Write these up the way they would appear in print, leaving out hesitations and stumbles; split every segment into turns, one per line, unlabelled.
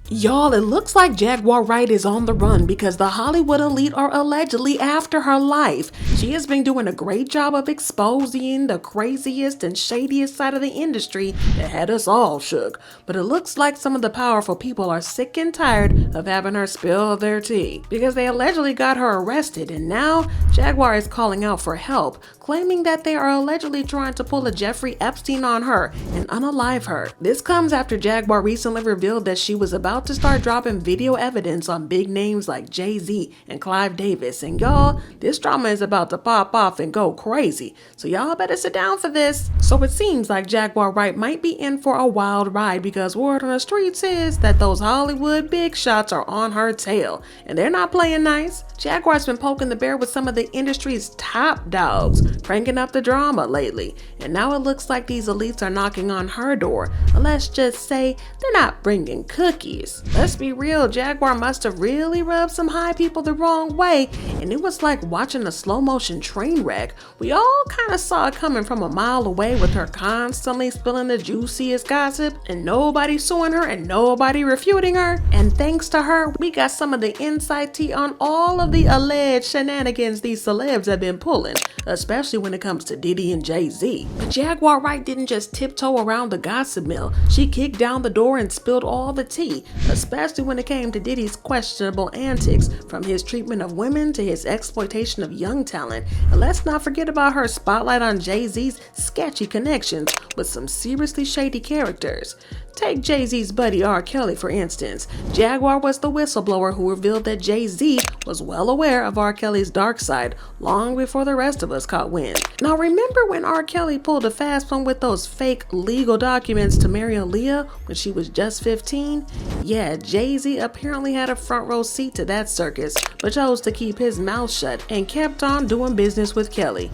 Y'all, it looks like Jaguar Wright is on the run because the Hollywood elite are allegedly after her life. She has been doing a great job of exposing the craziest and shadiest side of the industry that had us all shook. But it looks like some of the powerful people are sick and tired of having her spill their tea because they allegedly got her arrested, and now Jaguar is calling out for help, claiming that they are allegedly trying to pull a Jeffrey Epst3in on her and unalive her. This comes after Jaguar recently revealed that she was about to start dropping video evidence on big names like Jay-Z and Clive Davis, and y'all, this drama is about to pop off and go crazy, so y'all better sit down for this. So it seems like Jaguar Wright might be in for a wild ride because word on the streets is that those Hollywood big shots are on her tail, and they're not playing nice. Jaguar's been poking the bear with some of the industry's top dogs, cranking up the drama lately, and now it looks like these elites are knocking on her door. But let's just say they're not bringing cookies. Let's be real, Jaguar must have really rubbed some high people the wrong way, and it was like watching a slow motion train wreck. We all kind of saw it coming from a mile away with her constantly spilling the juiciest gossip, and nobody suing her and nobody refuting her. And thanks to her, we got some of the inside tea on all of the alleged shenanigans these celebs have been pulling, especially when it comes to Diddy and Jay-Z. But Jaguar Wright didn't just tiptoe around the gossip mill. She kicked down the door and spilled all the tea, especially when it came to Diddy's questionable antics, from his treatment of women to his exploitation of young talent. And let's not forget about her spotlight on Jay-Z's sketchy connections with some seriously shady characters. Take Jay-Z's buddy R. Kelly, for instance. Jaguar was the whistleblower who revealed that Jay-Z was well aware of R. Kelly's dark side long before the rest of us caught wind. Now remember when R. Kelly pulled a fast one with those fake legal documents to marry Aaliyah when she was just 15? Yeah, Jay-Z apparently had a front row seat to that circus, but chose to keep his mouth shut and kept on doing business with Kelly.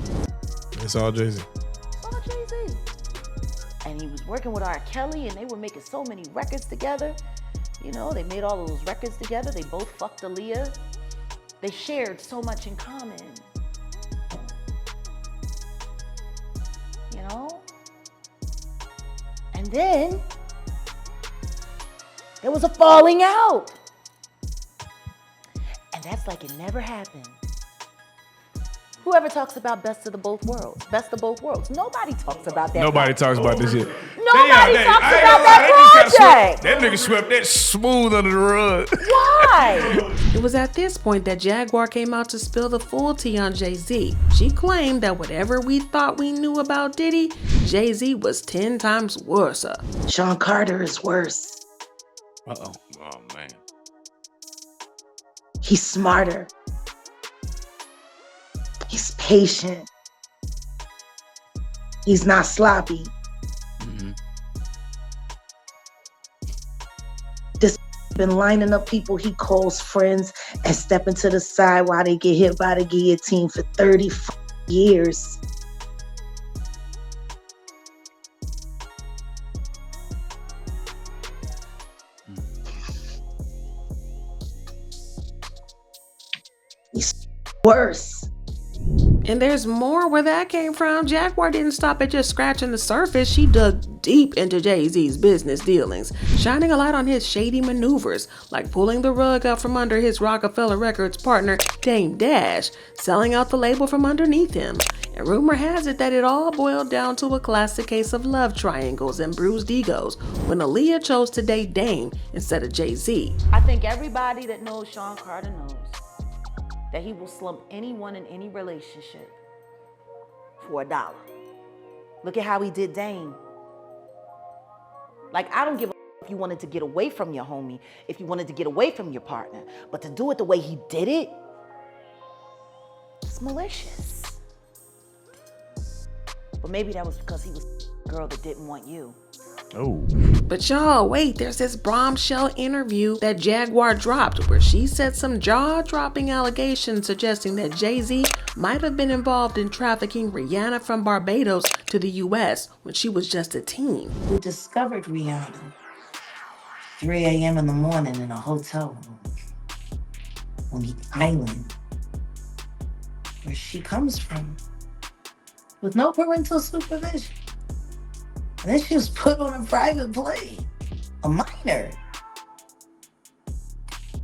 It's all Jay-Z.
All Jay-Z. And he was working with R. Kelly, and they were making so many records together. You know, they made all of those records together. They both fucked Aaliyah. They shared so much in common. You know? And then there was a falling out. And that's like it never happened. Whoever talks about best of both worlds, nobody talks about that.
Nobody talks about this shit.
Nobody talks about that project.
That nigga swept that smooth under the rug.
Why?
It was at this point that Jaguar came out to spill the full tea on Jay-Z. She claimed that whatever we thought we knew about Diddy, Jay-Z was 10 times worse.
Sean Carter is worse.
Uh-oh. Oh, man.
He's smarter. He's patient. He's not sloppy. This been lining up people he calls friends and stepping to the side while they get hit by the guillotine for 30 years. He's worse.
And there's more where that came from. Jaguar didn't stop at just scratching the surface. She dug deep into Jay-Z's business dealings, shining a light on his shady maneuvers, like pulling the rug out from under his Rockefeller Records partner, Dame Dash, selling out the label from underneath him. And rumor has it that it all boiled down to a classic case of love triangles and bruised egos when Aaliyah chose to date Dame instead of Jay-Z.
I think everybody that knows Sean Carter knows that he will slump anyone in any relationship for $1. Look at how he did Dame. Like, I don't give a if you wanted to get away from your homie, if you wanted to get away from your partner, but to do it the way he did it, it's malicious. But maybe that was because he was a girl that didn't want you.
Oh.
But y'all, wait, there's this bombshell interview that Jaguar dropped where she said some jaw-dropping allegations suggesting that Jay-Z might have been involved in trafficking Rihanna from Barbados to the US when she was just a teen.
We discovered Rihanna 3 a.m. in the morning in a hotel room on the island where she comes from with no parental supervision. And then she was put on a private plane, a minor.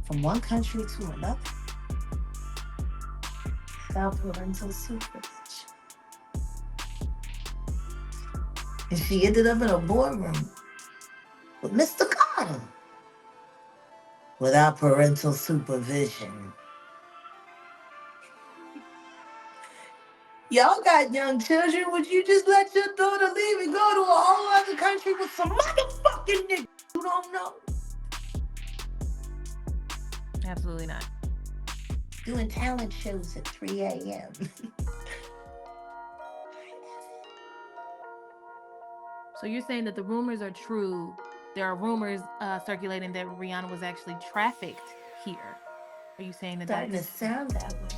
from one country to another without parental supervision. And she ended up in a boardroom with Mr. Carter without parental supervision. Y'all got young children. Would you just let your daughter leave and go to a whole other country with some motherfucking niggas you don't know?
Absolutely not.
Doing talent shows at 3 a.m.
So you're saying that the rumors are true. There are rumors circulating that Rihanna was actually trafficked here. Are you saying that
Starting to
that's...
sound that way.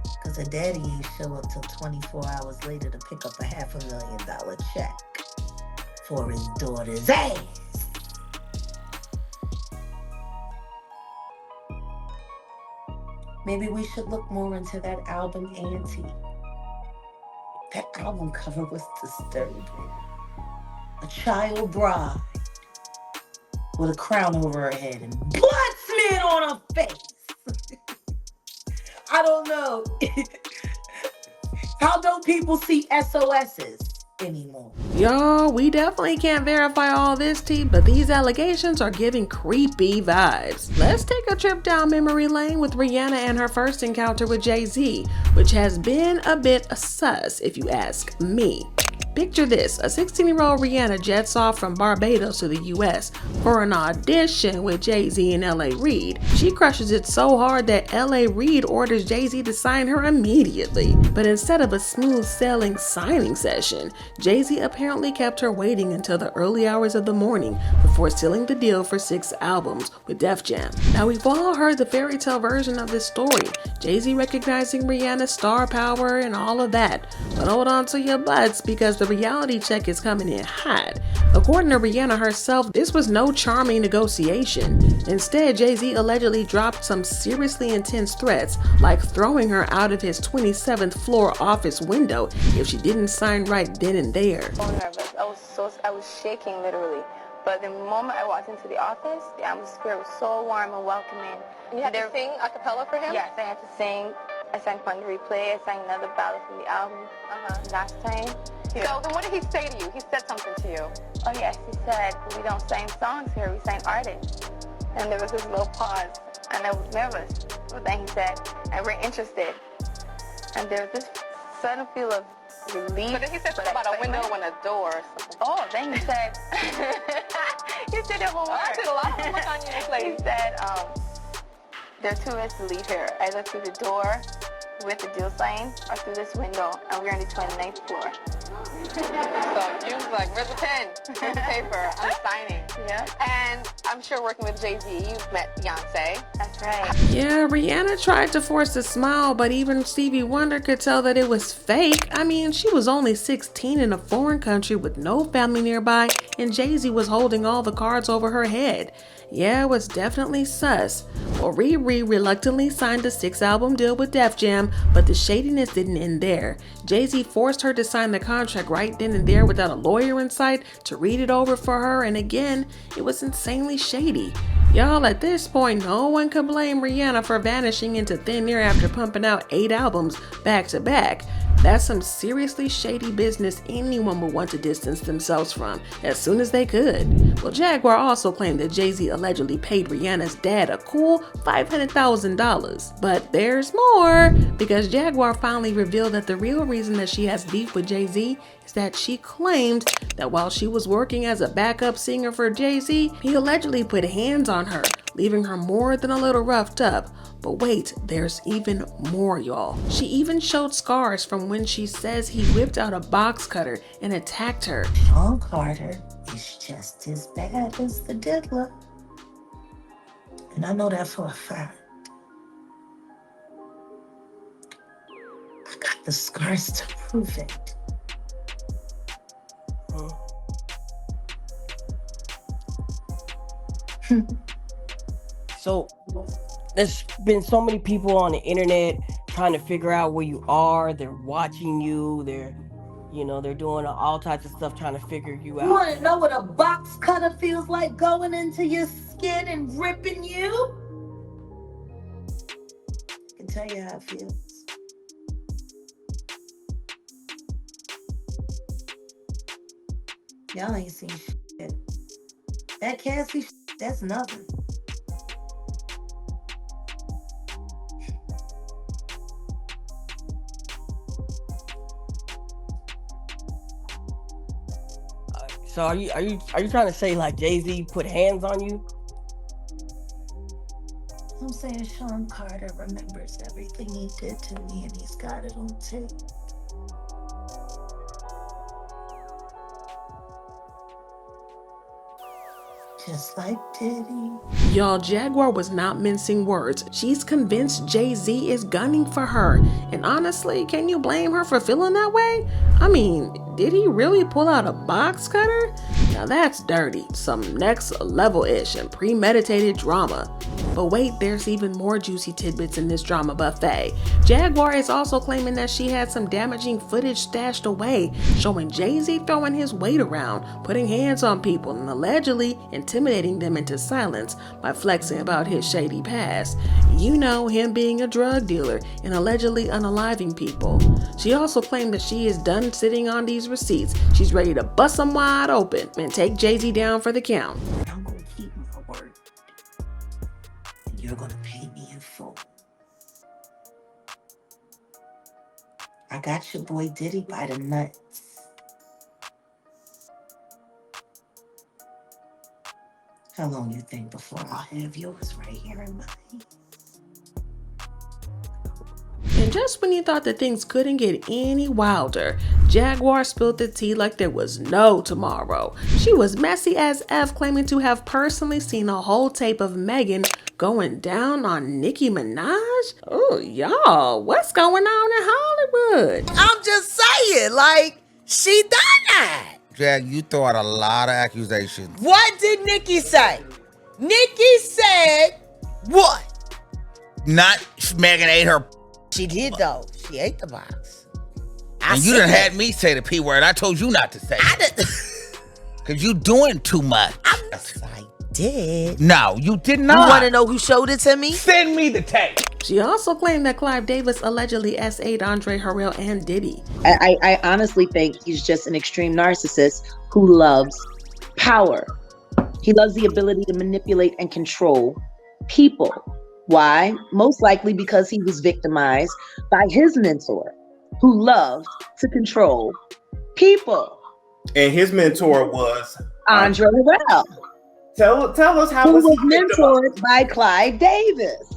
Because her daddy ain't show up till 24 hours later to pick up a $500,000 check for his daughter's ass. Maybe we should look more into that album, Auntie. That album cover was disturbing. A child bride with a crown over her head and blood smeared on her face. I don't know. How don't people see SOSs anymore?
Y'all, we definitely can't verify all this, T, but these allegations are giving creepy vibes. Let's take a trip down memory lane with Rihanna and her first encounter with Jay-Z, which has been a bit sus, if you ask me. Picture this, a 16-year-old Rihanna jets off from Barbados to the US for an audition with Jay-Z and L.A. Reid. She crushes it so hard that L.A. Reid orders Jay-Z to sign her immediately. But instead of a smooth sailing signing session, Jay-Z apparently kept her waiting until the early hours of the morning before sealing the deal for 6 albums with Def Jam. Now we've all heard the fairy tale version of this story, Jay-Z recognizing Rihanna's star power and all of that. But hold on to your butts because the reality check is coming in hot. According to Rihanna herself, this was no charming negotiation. Instead, Jay-Z allegedly dropped some seriously intense threats, like throwing her out of his 27th floor office window if she didn't sign right then and there.
So nervous. I was shaking literally. But the moment I walked into the office, the atmosphere was so warm and welcoming.
You had to sing a cappella for him?
Yes, I had to sing. I sang Fun to Replay. I sang another ballad from the album last time.
So then what did he say to you? He said something to you.
Oh yes, he said, we don't sing songs here, we sing artists. And there was this little pause, and I was nervous. But then he said, and we're interested. And there was this sudden feel of relief.
But then he said something about a window and a door or something.
Oh, then he said, you said that one word.
I did a lot of homework on you, Miss Lady.
He said, there are 2 ways to leave here, either through the door with the deal sign or through this window, and we're on the 29th floor.
So you was like, where's the pen? Where's the paper? I'm signing.
Yeah.
And I'm sure working with Jay-Z, you've met Beyonce.
That's right.
Yeah, Rihanna tried to force a smile, but even Stevie Wonder could tell that it was fake. I mean, she was only 16 in a foreign country with no family nearby, and Jay-Z was holding all the cards over her head. Yeah, it was definitely sus. Well, Riri reluctantly signed a 6-album deal with Def Jam, but the shadiness didn't end there. Jay-Z forced her to sign the contract right then and there without a lawyer in sight to read it over for her, and again, it was insanely shady. Y'all, at this point, no one could blame Rihanna for vanishing into thin air after pumping out 8 albums back to back. That's some seriously shady business anyone would want to distance themselves from as soon as they could. Well, Jaguar also claimed that Jay-Z allegedly paid Rihanna's dad a cool $500,000. But there's more, because Jaguar finally revealed that the real reason that she has beef with Jay-Z is that she claimed that while she was working as a backup singer for Jay-Z, he allegedly put hands on her, leaving her more than a little roughed up. But wait, there's even more, y'all. She even showed scars from when she says he whipped out a box cutter and attacked her.
Sean Carter is just as bad as the diddler. And I know that for a fact. I got the scars to prove it.
So there's been so many people on the internet trying to figure out where you are. They're watching you. They're doing all types of stuff trying to figure you
You
out.
want to know what a box cutter feels like going into your skin and ripping you? I can tell you how it feels. Y'all ain't seen shit. That Cassie shit, that's nothing.
So are you trying to say like Jay-Z put hands on you?
I'm saying Sean Carter remembers everything he did to me and he's got it on tape. Just like Diddy.
Y'all, Jaguar was not mincing words. She's convinced Jay-Z is gunning for her. And honestly, can you blame her for feeling that way? I mean, did he really pull out a box cutter? Now that's dirty. Some next level-ish and premeditated drama. But wait, there's even more juicy tidbits in this drama buffet. Jaguar is also claiming that she had some damaging footage stashed away, showing Jay-Z throwing his weight around, putting hands on people, and allegedly intimidating them into silence by flexing about his shady past. You know, him being a drug dealer and allegedly unaliving people. She also claimed that she is done sitting on these receipts. She's ready to bust them wide open and take Jay-Z down for the count.
I'm gonna keep my word. And you're gonna pay me in full. I got your boy Diddy by the nuts. How long you think before I'll have yours right here in my hand?
And just when you thought that things couldn't get any wilder, Jaguar spilled the tea like there was no tomorrow. She was messy as F, claiming to have personally seen a whole tape of Megan going down on Nicki Minaj. Oh, y'all, what's going on in Hollywood?
I'm just saying, like, she done that.
Jag, you throw out a lot of accusations.
What did Nicki say? Nicki said what?
Not Megan ate her.
She did though. She ate the box.
And you done had me say the P word. I told you not to say it. Cause you doing too much.
Yes, I did.
No, you did not.
You want to know who showed it to me?
Send me the tape.
She also claimed that Clive Davis allegedly S8'd Andre Harrell and Diddy.
I honestly think he's just an extreme narcissist who loves power. He loves the ability to manipulate and control people. Why? Most likely because he was victimized by his mentor, who loved to control people.
And his mentor was
Andre Harrell.
Tell us how
who was
he
mentored by Clive Davis.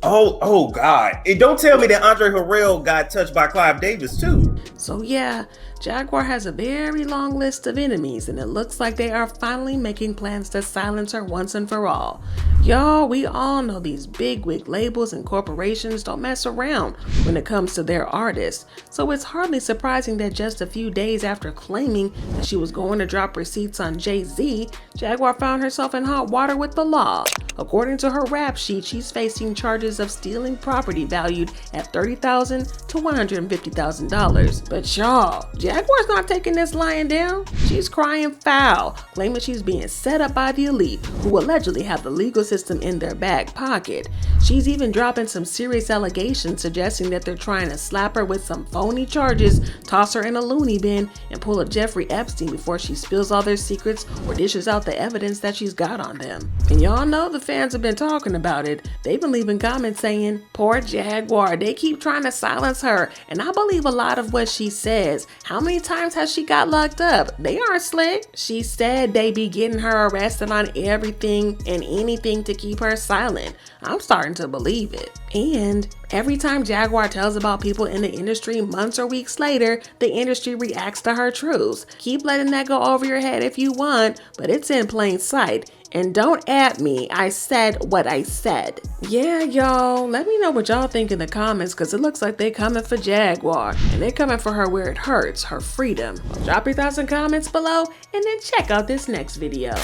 Oh God. And don't tell me that Andre Harrell got touched by Clive Davis too.
So yeah, Jaguar has a very long list of enemies, and it looks like they are finally making plans to silence her once and for all. Y'all, we all know these bigwig labels and corporations don't mess around when it comes to their artists, so it's hardly surprising that just a few days after claiming that she was going to drop receipts on Jay-Z, Jaguar found herself in hot water with the law. According to her rap sheet, she's facing charges of stealing property valued at $30,000 to $150,000. But y'all, Jaguar's not taking this lying down. She's crying foul, claiming she's being set up by the elite, who allegedly have the legal system in their back pocket. She's even dropping some serious allegations suggesting that they're trying to slap her with some phony charges, toss her in a loony bin, and pull a Jeffrey Epstein before she spills all their secrets or dishes out the evidence that she's got on them. And y'all know the fans have been talking about it. They've been leaving comments saying, poor Jaguar, they keep trying to silence her, and I believe a lot of what she says. How many times has she got locked up? They aren't slick. She said they be getting her arrested on everything and anything to keep her silent. I'm starting to believe it. And every time Jaguar tells about people in the industry months or weeks later, the industry reacts to her truths. Keep letting that go over your head if you want, but it's in plain sight. And don't at me, I said what I said. Yeah, y'all, let me know what y'all think in the comments, because it looks like they're coming for Jaguar. And they're coming for her where it hurts, her freedom. Drop your thoughts and comments below, and then check out this next video.